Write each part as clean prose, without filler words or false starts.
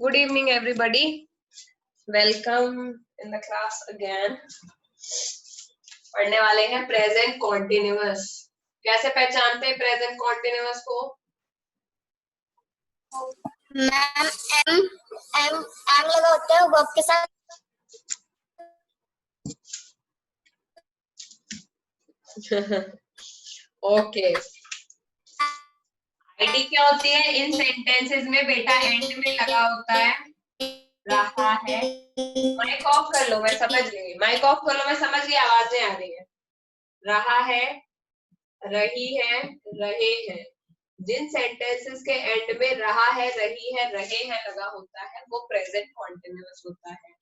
Good evening, everybody. Welcome in the class again. पढ़ने वाले हैं प्रेजेंट कॉन्टिन्यूअस। कैसे पहचानते हैं प्रेजेंट कॉन्टिन्यूअस को? मैम एम लगा होता है वर्ब के साथ। ओके, आईडी क्या होती है इन सेंटेंसेस में बेटा? एंड में लगा होता है रहा है। माइक ऑफ कर लो, मैं समझ गई। माइक ऑफ कर लो, मैं समझ गई, आवाजें आ रही है। रहा है, रही है, रहे हैं। जिन सेंटेंसेस के एंड में रहा है, रही है, रहे हैं लगा होता है वो प्रेजेंट कॉन्टिन्यूअस होता है।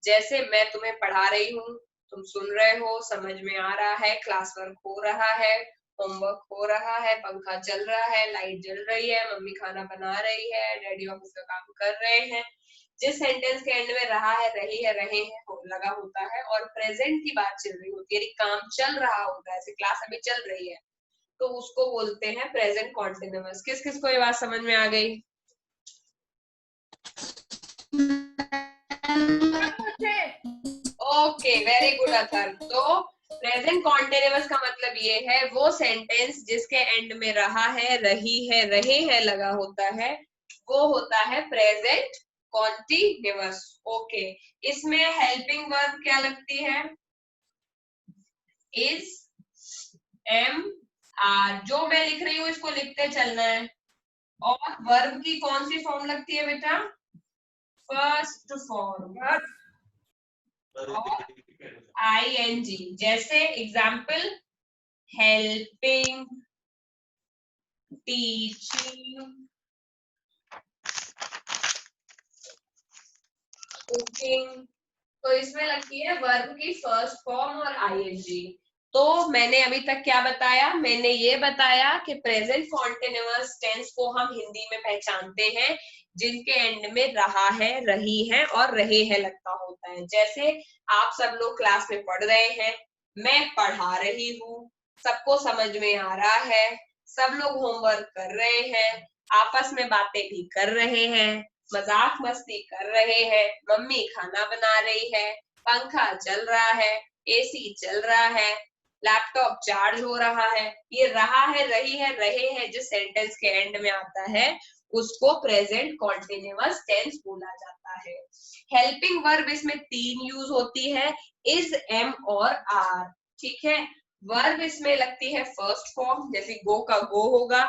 जैसे मैं तुम्हें पढ़ा रही हूँ, तुम सुन रहे हो, समझ में आ रहा है, क्लास वर्क हो रहा है, होमवर्क हो रहा है, पंखा चल रहा है, लाइट जल रही है, मम्मी खाना बना रही है, डैडी ऑफिस का काम कर रहे हैं। जिस सेंटेंस के एंड में रहा है, रही है, रहे हैं लगा होता है और प्रेजेंट की बात चल रही होती है, काम चल रहा होता है, जैसे क्लास अभी चल रही है, तो उसको बोलते हैं प्रेजेंट कॉन्टिन्यूअस। किस किस को ये बात समझ में आ गई? Okay, very good other. तो प्रेजेंट कॉन्टिन्यूअस का मतलब ये है वो सेंटेंस जिसके एंड में रहा है, रही है, रहे हैं लगा होता है, वो होता है प्रेजेंट कॉन्टिन्यूअस। ओके, इसमें हेल्पिंग वर्ब क्या लगती है? Is, am, are. जो मैं लिख रही हूँ इसको लिखते चलना है। और वर्ब की कौन सी फॉर्म लगती है बेटा? फर्स्ट फॉर्म और आईएनजी। जैसे एग्जाम्पल, हेल्पिंग, टीचिंग, कुकिंग। तो इसमें लगती है वर्ब की फर्स्ट फॉर्म और आईएनजी। तो मैंने अभी तक क्या बताया? मैंने ये बताया कि प्रेजेंट कॉन्टिन्यूअस टेंस को हम हिंदी में पहचानते हैं जिनके एंड में रहा है, रही है और रहे हैं लगता होता है। जैसे आप सब लोग क्लास में पढ़ रहे हैं, मैं पढ़ा रही हूँ, सबको समझ में आ रहा है, सब लोग होमवर्क कर रहे हैं, आपस में बातें भी कर रहे हैं, मजाक मस्ती कर रहे हैं, मम्मी खाना बना रही है, पंखा चल रहा है, एसी चल रहा है, लैपटॉप चार्ज हो रहा है। ये रहा है, रही है, रहे हैं जिस सेंटेंस के एंड में आता है उसको प्रेजेंट कॉन्टिन्यूअस टेंस बोला जाता है। हेल्पिंग वर्ब इसमें 3 यूज होती है, इज, एम और आर। ठीक है, वर्ब इसमें लगती है फर्स्ट फॉर्म, जैसे गो का गो होगा,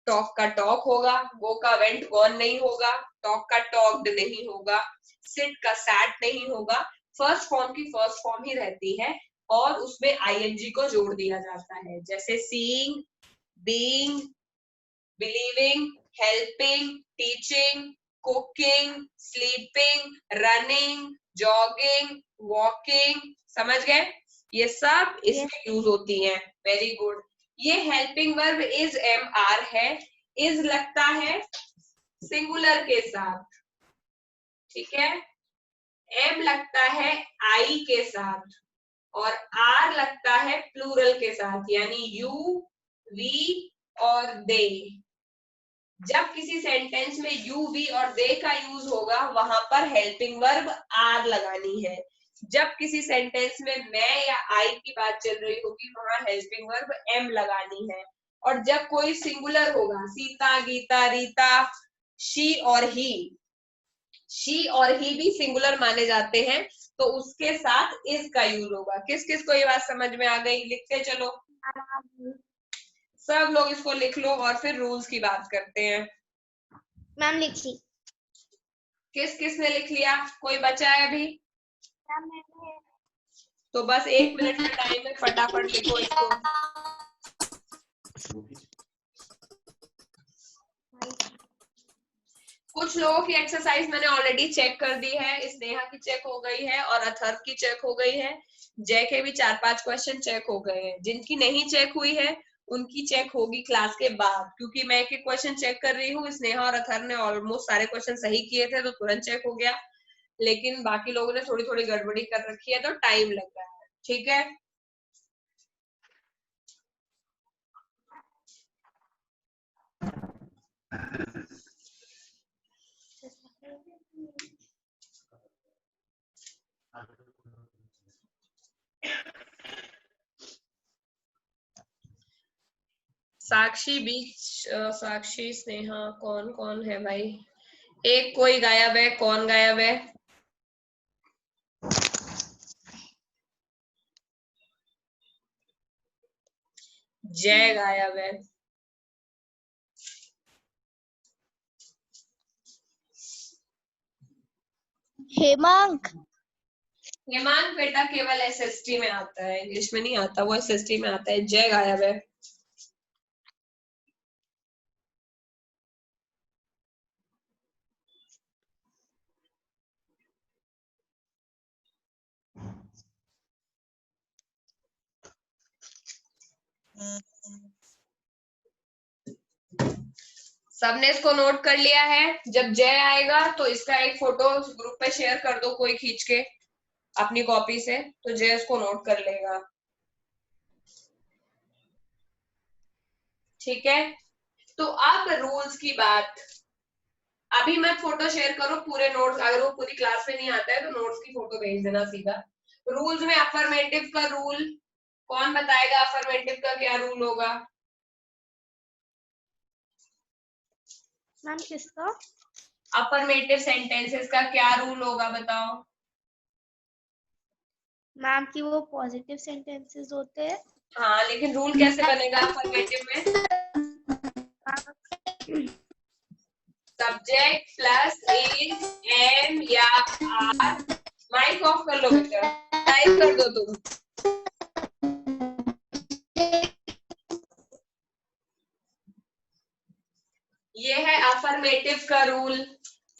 टॉक का टॉक होगा, गो का वेंट गॉन नहीं होगा, टॉक का टॉक्ड नहीं होगा, सिट का सैट नहीं होगा। फर्स्ट फॉर्म की फर्स्ट फॉर्म ही रहती है और उसमें आईएनजी को जोड़ दिया जाता है। जैसे seeing, being, believing, helping, teaching, cooking, sleeping, running, jogging, walking. समझ गए? ये सब इसमें यूज होती हैं। Very good. ये helping verb is, am, are है। इज लगता है सिंगुलर के साथ, ठीक है, एम लगता है आई के साथ और आर लगता है प्लूरल के साथ, यानी यू, वी और दे। जब किसी सेंटेंस में यू, वी और दे का यूज होगा वहां पर हेल्पिंग वर्ब आर लगानी है। जब किसी सेंटेंस में मैं या आई की बात चल रही होगी वहां हेल्पिंग वर्ब एम लगानी है। और जब कोई सिंगुलर होगा, सीता, गीता, रीता, शी और ही भी सिंगुलर माने जाते हैं, तो उसके साथ इज का यूज होगा। किस किस को ये बात समझ में आ गई? लिखते चलो, सब लोग इसको लिख लो और फिर रूल्स की बात करते हैं। मैम लिखी। किस किस ने लिख लिया? कोई बचा है अभी? मैम मैंने तो बस 1 मिनट का टाइम है, फटाफट लिखो इसको। कुछ लोगों की एक्सरसाइज मैंने ऑलरेडी चेक कर दी है, स्नेहा की चेक हो गई है और अथर्व की चेक हो गई है, जय के भी 4-5 क्वेश्चन चेक हो गए हैं। जिनकी नहीं चेक हुई है उनकी चेक होगी क्लास के बाद, क्योंकि मैं एक क्वेश्चन चेक कर रही हूँ। स्नेहा और अथर्व ने ऑलमोस्ट सारे क्वेश्चन सही किए थे तो तुरंत चेक हो गया, लेकिन बाकी लोगों ने थोड़ी थोड़ी गड़बड़ी कर रखी है तो टाइम लग रहा है। ठीक है, साक्षी बीच साक्षी स्नेहा कौन कौन है भाई? एक कोई गायब है, कौन गायब है? जय गायब है। हेमांक। हेमांग बेटा केवल एसएसटी में आता है, इंग्लिश में नहीं आता, वो एसएसटी में आता है। जय गायब है। सबने इसको नोट कर लिया है? जब जय आएगा तो इसका एक फोटो ग्रुप पे शेयर कर दो, कोई खींच के अपनी कॉपी से, तो जय इसको नोट कर लेगा। ठीक है, तो अब रूल्स की बात। अभी मैं फोटो शेयर करूं पूरे नोट्स, अगर वो पूरी क्लास में नहीं आता है तो नोट्स की फोटो भेज देना सीधा। रूल्स में अफर्मेटिव का रूल कौन बताएगा? अफर्मेटिव का क्या रूल होगा? मैम किसका? अफर्मेटिव सेंटेंसेस का क्या रूल होगा बताओ? मैम कि वो पॉजिटिव सेंटेंसेस होते हैं। हाँ, लेकिन रूल कैसे बनेगा अफर्मेटिव में? सब्जेक्ट प्लस इज, एम या आर। माइक ऑफ कर लो बेटा, टाइप कर दो तुम। ये है अफर्मेटिव का rule.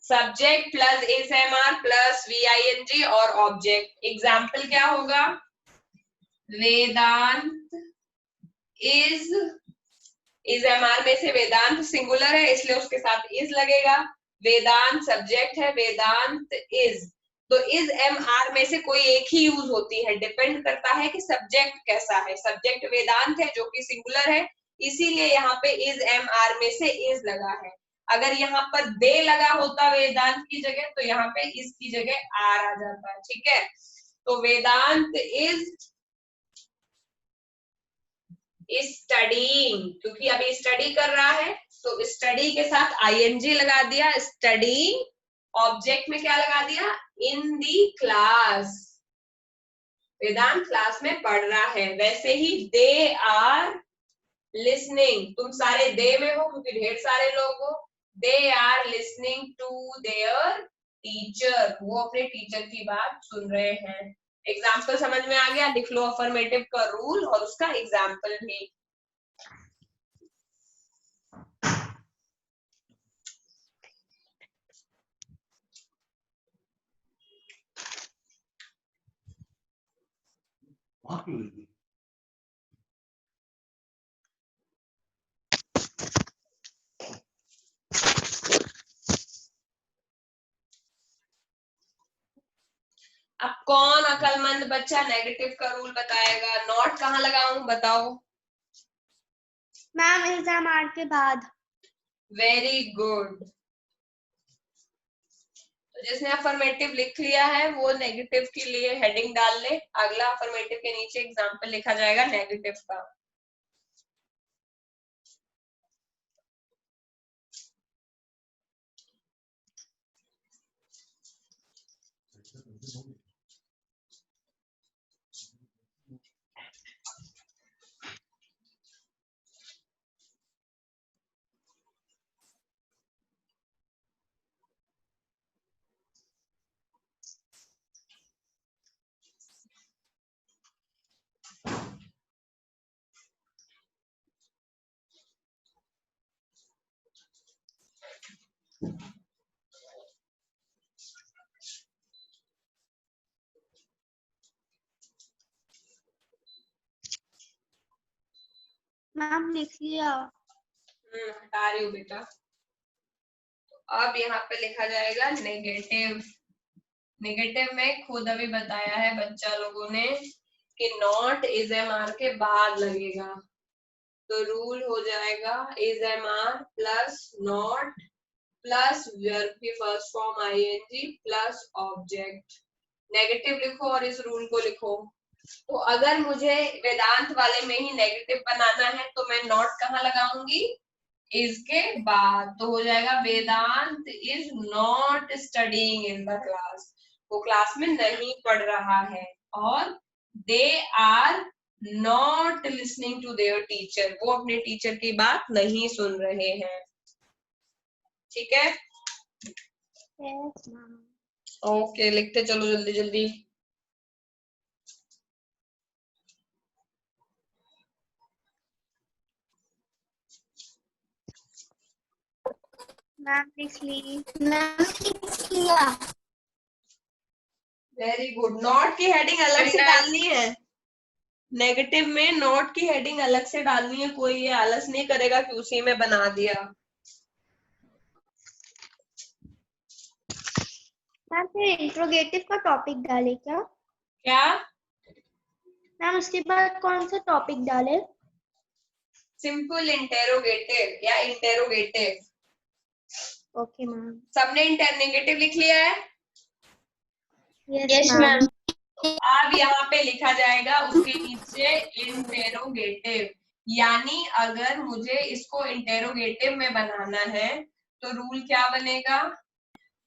Subject plus is am are plus V I N G और ऑब्जेक्ट। एग्जाम्पल क्या होगा? वेदांत इज एम आर में से वेदांत सिंगुलर है इसलिए उसके साथ इज लगेगा। वेदांत सब्जेक्ट है, वेदांत इज, तो इज एम आर में से कोई एक ही यूज होती है। डिपेंड करता है कि सब्जेक्ट कैसा है। सब्जेक्ट वेदांत है जो कि सिंगुलर है, इसीलिए यहाँ पे इज एम आर में से इज लगा है। अगर यहाँ पर दे लगा होता वेदांत की जगह तो यहाँ पे इस की जगह आर आ जाता है। ठीक है, तो वेदांत इज स्टडीइंग, क्योंकि अभी स्टडी कर रहा है तो स्टडी के साथ आईएनजी लगा दिया। स्टडीइंग, ऑब्जेक्ट में क्या लगा दिया? इन दी क्लास, वेदांत क्लास में पढ़ रहा है। वैसे ही दे आर लिसनिंग, तुम सारे दे में हो क्योंकि ढेर सारे लोग हो। They are listening to their teacher, वो अपने टीचर की बात सुन रहे हैं। एग्जाम्पल समझ में आ गया? लिख लो अफर्मेटिव का रूल और उसका एग्जाम्पल भी। अब कौन अकलमंद बच्चा नेगेटिव का रूल बताएगा? नॉट कहाँ लगाऊं बताओ? मैम एग्जाम आर के बाद। Very good. तो जिसने अफर्मेटिव लिख लिया है वो नेगेटिव के लिए हेडिंग डाल ले। अगला अफर्मेटिव के नीचे एग्जाम्पल लिखा जाएगा नेगेटिव का। मैम लिख लिया। हटा रही हूँ बेटा। तो अब यहाँ पे लिखा जाएगा नेगेटिव। नेगेटिव में खुद अभी बताया है बच्चा लोगों ने कि नॉट इज एम आर के बाद लगेगा, तो रूल हो जाएगा is am are plus not plus verb की first form ING plus object. Negative लिखो और इस रूल को लिखो। तो अगर मुझे वेदांत वाले में ही नेगेटिव बनाना है तो मैं नॉट कहाँ लगाऊंगी, इसके बाद। तो हो जाएगा Vedant is not studying in the class, वो क्लास में नहीं पढ़ रहा है। और they are not listening to their teacher, वो अपने टीचर की बात नहीं सुन रहे हैं। ठीक है, यस मैम। ओके लिखते चलो जल्दी जल्दी। मैम लिख ली। मैम लिख लिया। Very good. नॉट की हेडिंग अलग से डालनी है, नेगेटिव में नॉट की हेडिंग अलग से डालनी है, कोई ये आलस नहीं करेगा कि उसी में बना दिया। मैम फिर इंट्रोगेटिव का टॉपिक डाले क्या? क्या? मैम उसके बाद कौन सा टॉपिक डाले? सिंपल इंटेरोगेटिव या इंटेरोगेटिव। Okay ma'am. सबने इंटरनेगेटिव लिख लिया है? Yes ma'am. अब यहाँ पे लिखा जाएगा उसके नीचे इंटेरोगेटिव, यानी अगर मुझे इसको इंटेरोगेटिव में बनाना है तो रूल क्या बनेगा।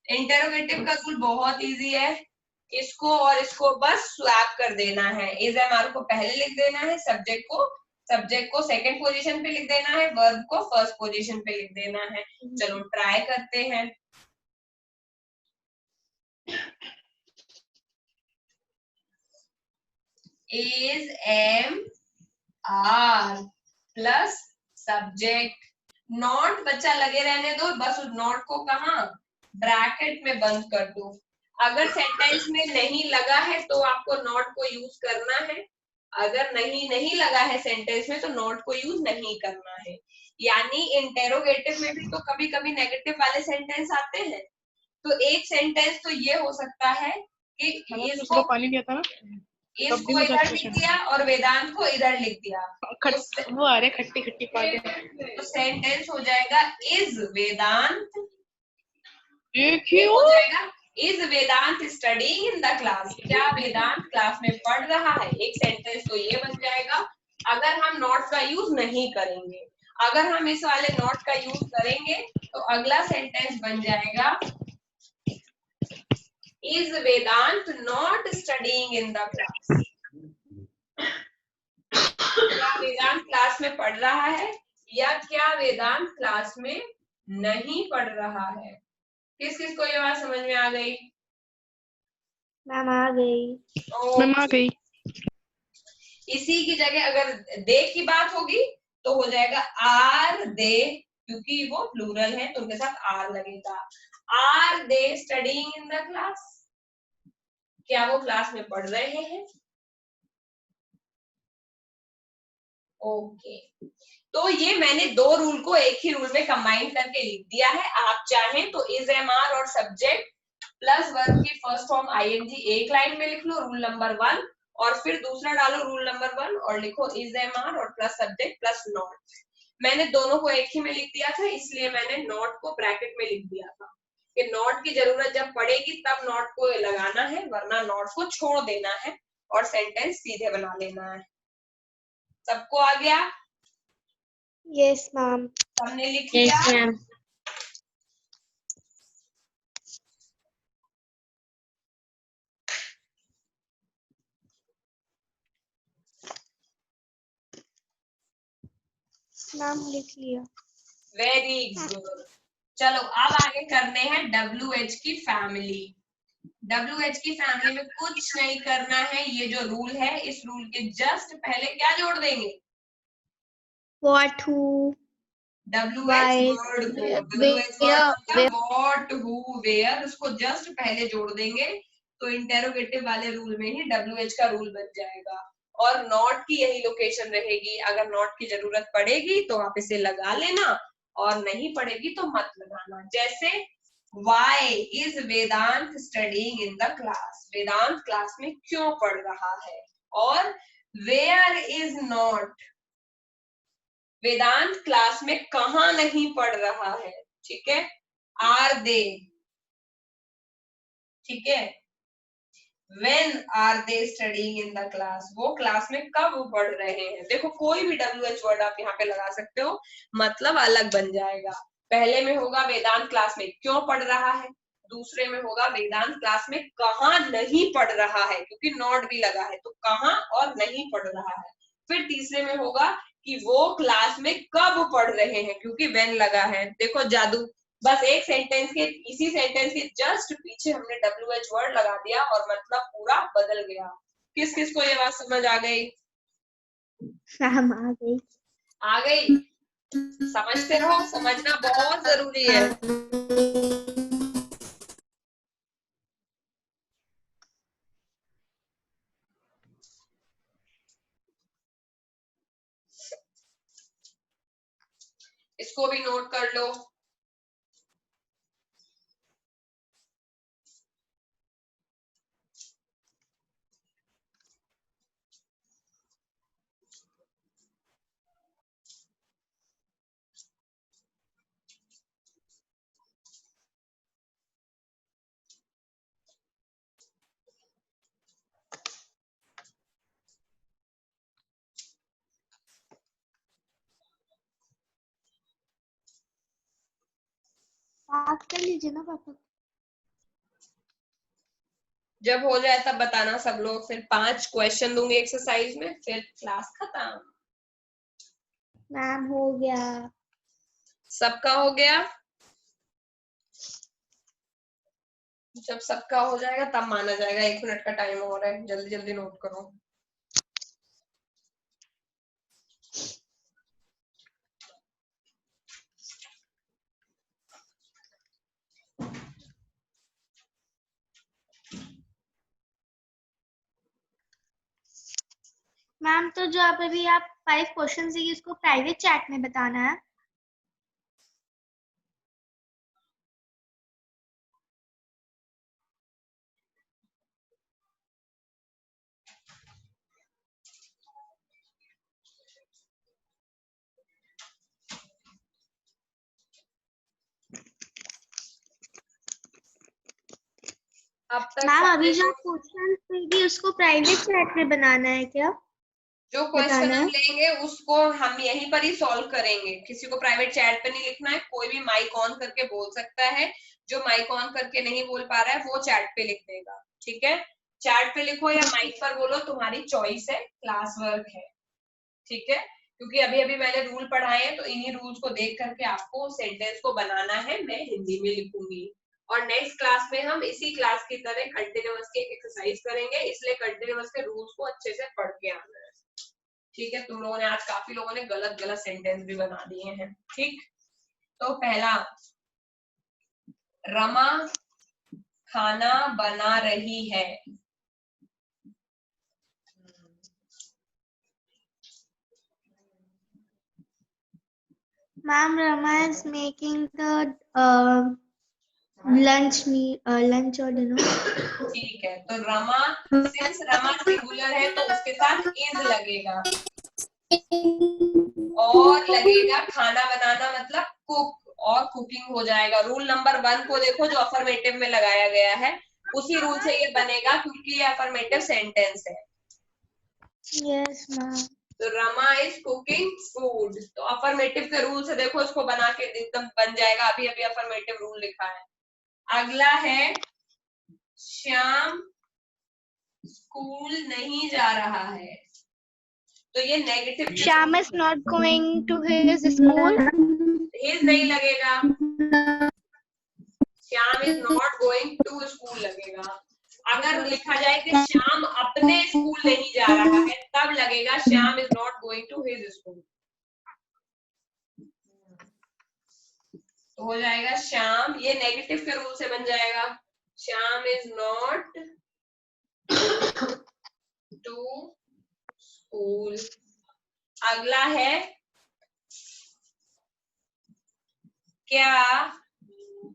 इंटेरोगेटिव का रूल बहुत इजी है, इसको और इसको बस स्वैप कर देना है। इज एम आर को पहले लिख देना है, सब्जेक्ट को सेकंड पोजीशन पे लिख देना है, वर्ब को फर्स्ट पोजीशन पे लिख देना है। चलो ट्राई करते हैं। Is am are plus subject, not बच्चा लगे रहने दो, बस उस नॉट को कहाँ ब्रैकेट में बंद कर दो। अगर सेंटेंस में नहीं लगा है तो आपको नॉट को यूज करना है, अगर नहीं लगा है सेंटेंस में तो नॉट को यूज नहीं करना है। यानी इंटेरोगेटिव में भी तो कभी कभी नेगेटिव वाले सेंटेंस आते हैं। तो एक सेंटेंस तो ये हो सकता है कि इसको पानी दिया था ना, इसको इधर लिख दिया और वेदांत को इधर लिख दिया, वो आ रहे खट्टी खट्टी पानी। तो सेंटेंस हो जाएगा इज वेदांत, देखिए हो जाएगा is Vedant studying in the class, क्या वेदांत क्लास में पढ़ रहा है। एक सेंटेंस तो ये बन जाएगा अगर हम नॉट का यूज नहीं करेंगे। अगर हम इस वाले नॉट का यूज करेंगे तो अगला सेंटेंस बन जाएगा is Vedant not studying in the class, क्या वेदांत क्लास में पढ़ रहा है या क्या वेदांत क्लास में नहीं पढ़ रहा है। किस किस को ये बात समझ में आ गई? मैम आ गई। मैम आ गई। इसी की जगह अगर दे की बात होगी तो हो जाएगा आर दे, क्योंकि वो प्लूरल है तो उनके साथ आर लगेगा। Are they studying in the class, क्या वो क्लास में पढ़ रहे हैं। ओके, तो ये मैंने दो रूल को एक ही रूल में कंबाइन करके लिख दिया है। आप चाहें तो इज एम आर और सब्जेक्ट प्लस वर्ब की फर्स्ट फॉर्म आईएनजी एक लाइन में लिख लो रूल नंबर 1, और फिर दूसरा डालो रूल नंबर 1 और लिखो इज एम आर और प्लस सब्जेक्ट प्लस नॉट। मैंने दोनों को एक ही में लिख दिया था, इसलिए मैंने नॉट को ब्रैकेट में लिख दिया था कि नॉट की जरूरत जब पड़ेगी तब नॉट को लगाना है, वरना नॉट को छोड़ देना है और सेंटेंस सीधे बना लेना है। सबको आ गया? Yes ma'am. सबने लिख लिया? मैम। मैम लिख लिया। Very good. चलो अब आगे करने हैं WH की फैमिली। WH की फैमिली में कुछ नहीं करना है, ये जो रूल है इस रूल के जस्ट पहले क्या जोड़ देंगे, What, who, WH वर्ड को, WH where, what who where, उसको जस्ट पहले जोड़ देंगे तो इंटेरोगेटिव वाले रूल में ही WH का रूल बन जाएगा। और नॉट की यही लोकेशन रहेगी, अगर नॉट की जरूरत पड़ेगी तो आप इसे लगा लेना और नहीं पड़ेगी तो मत लगाना। जैसे Why is Vedant studying in the class, Vedant class में क्यों पढ़ रहा है। और where is not, Vedant class में कहाँ नहीं पढ़ रहा है। ठीक है, आर दे, ठीक है। When are they studying in the class? वो क्लास में कब पढ़ रहे हैं। देखो कोई भी WH वर्ड आप यहाँ पे लगा सकते हो, मतलब अलग बन जाएगा। पहले में होगा वेदांत क्लास में क्यों पढ़ रहा है, दूसरे में होगा वेदांत क्लास में कहाँ नहीं पढ़ रहा है, क्योंकि नॉट भी लगा है तो कहाँ और नहीं पढ़ रहा है। फिर तीसरे में होगा कि वो क्लास में कब पढ़ रहे हैं, क्योंकि वेन लगा है। देखो जादू, बस एक सेंटेंस के, इसी सेंटेंस के जस्ट पीछे हमने WH वर्ड लगा दिया और मतलब पूरा बदल गया। किस किस को ये बात समझ आ गई? मैम आ गई। आ गई? समझते रहो, समझना बहुत जरूरी है। इसको भी नोट कर लो। बात कर लीजिए ना पापा। जब हो जाए तब बताना सब लोग, फिर 5 क्वेश्चन दूंगी एक्सरसाइज में, फिर क्लास खत्म। मैम हो गया। सबका हो गया? जब सबका हो जाएगा तब माना जाएगा। 1 मिनट का टाइम हो रहा है, जल्दी जल्दी नोट करो। मैम तो जो आप अभी 5 क्वेश्चन दिए उसको प्राइवेट चैट में बताना है। अब तक मैम अभी जो क्वेश्चन देगी उसको प्राइवेट चैट में बनाना है क्या? जो क्वेश्चन हम लेंगे उसको हम यहीं पर ही सॉल्व करेंगे। किसी को प्राइवेट चैट पे नहीं लिखना है, कोई भी माइक ऑन करके बोल सकता है। जो माइक ऑन करके नहीं बोल पा रहा है वो चैट पे लिख देगा, ठीक है। चैट पे लिखो या माइक पर बोलो, तुम्हारी चॉइस है, क्लास वर्क है, ठीक है। क्योंकि अभी अभी मैंने रूल पढ़ाए हैं तो इन्हीं रूल्स को देख करके आपको सेंटेंस को बनाना है। मैं हिंदी में लिखूंगी और नेक्स्ट क्लास में हम इसी क्लास की तरह कंटिन्यूअस की एक्सरसाइज करेंगे, इसलिए कंटिन्यूअस के रूल्स को अच्छे से पढ़ के आना है, ठीक है। तुम लोगों ने आज काफी लोगों ने गलत गलत सेंटेंस भी बना दिए हैं, ठीक। तो पहला, रमा खाना बना रही है। Ma'am Rama is making the lunch or dinner. ठीक है, तो रमा, सिंस रमा सिंगुलर है तो उसके साथ इज लगेगा और लगेगा खाना बनाना मतलब कुक, और कुकिंग हो जाएगा। रूल नंबर 1 को देखो जो अफर्मेटिव में लगाया गया है, उसी रूल से ये बनेगा क्योंकि ये अफर्मेटिव सेंटेंस है। Yes ma'am. तो रमा इज कुकिंग फूड, तो अफर्मेटिव के रूल से देखो इसको बना के एकदम बन जाएगा। अभी अभी अफर्मेटिव रूल लिखा है। अगला है, श्याम स्कूल नहीं जा रहा है, तो ये negative. Shyam is not going to his school. His नहीं लगेगा, Shyam is not going to school लगेगा। अगर लिखा जाए कि श्याम अपने स्कूल नहीं जा रहा है तब लगेगा Shyam is not going to his school. तो हो जाएगा श्याम, ये नेगेटिव के रूल से बन जाएगा, Shyam is not to school. अगला है, क्या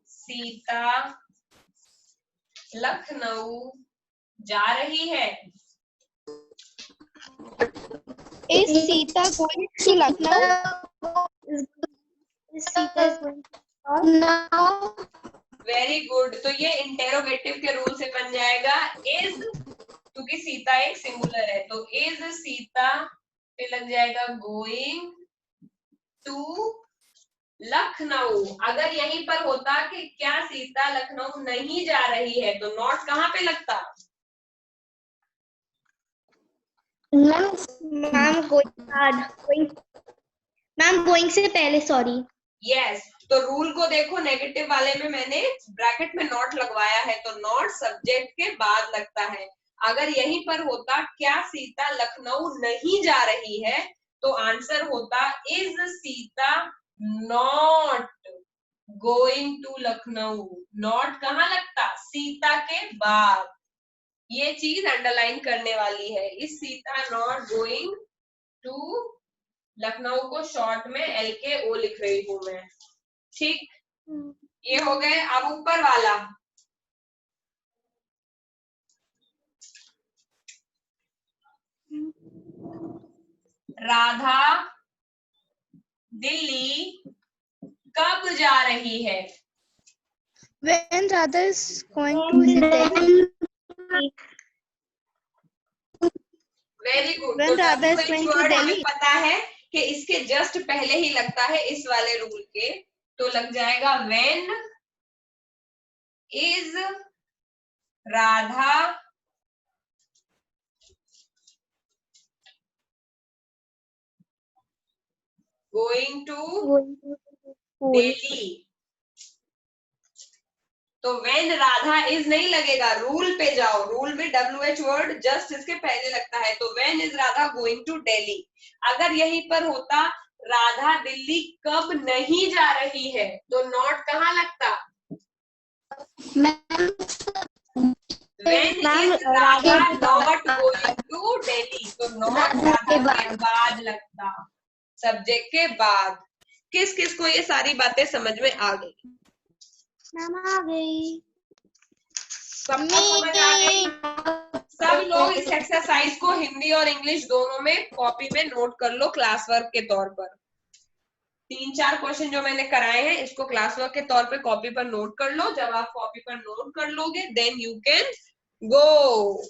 सीता लखनऊ जा रही है? Is Sita going to Lucknow? Is Sita is going to no. Very good. तो ये इंटेरोगेटिव के रूल से बन जाएगा इज, क्योंकि सीता एक सिंगुलर है, तो इज सीता पे लग जाएगा गोइंग टू लखनऊ। अगर यहीं पर होता कि क्या सीता लखनऊ नहीं जा रही है, तो नॉट कहाँ पे लगता? मैम गोइंग से पहले, सॉरी। यस, तो रूल को देखो, नेगेटिव वाले में मैंने ब्रैकेट में नॉट लगवाया है, तो नॉट सब्जेक्ट के बाद लगता है। अगर यहीं पर होता क्या सीता लखनऊ नहीं जा रही है, तो आंसर होता is Sita not going to Lucknow. Not कहाँ लगता? सीता के बाद। ये चीज अंडरलाइन करने वाली है। इस Sita not going to Lucknow को शॉर्ट में LKO लिख रही हूं मैं। ठीक, ये हो गए। अब ऊपर वाला, राधा दिल्ली कब जा रही है? When Radha is going to Delhi. Very good. When तो Radha is going to word हमें Delhi. पता है कि इसके जस्ट पहले ही लगता है इस वाले रूल के, तो लग जाएगा when is Radha going to Delhi. तो व्हेन राधा इज नहीं लगेगा, रूल पे जाओ। रूल में WH वर्ड जस्ट इसके पहले लगता है, तो when is Radha going to Delhi. अगर यहीं पर होता राधा दिल्ली कब नहीं जा रही है, तो नॉट कहाँ लगता? When is Radha not going to Delhi, तो नॉट राधा के बाद लगता, सब्जेक्ट के बाद। किस किस को ये सारी बातें समझ में आ गई? मैम आ गई। सबको समझ आ गई? सब लोग इस एक्सरसाइज को हिंदी और इंग्लिश दोनों में कॉपी में नोट कर लो क्लास वर्क के तौर पर। 3-4 क्वेश्चन जो मैंने कराए हैं, इसको क्लास वर्क के तौर पे कॉपी पर नोट कर लो। जब आप कॉपी पर नोट कर लोगे, देन यू कैन गो।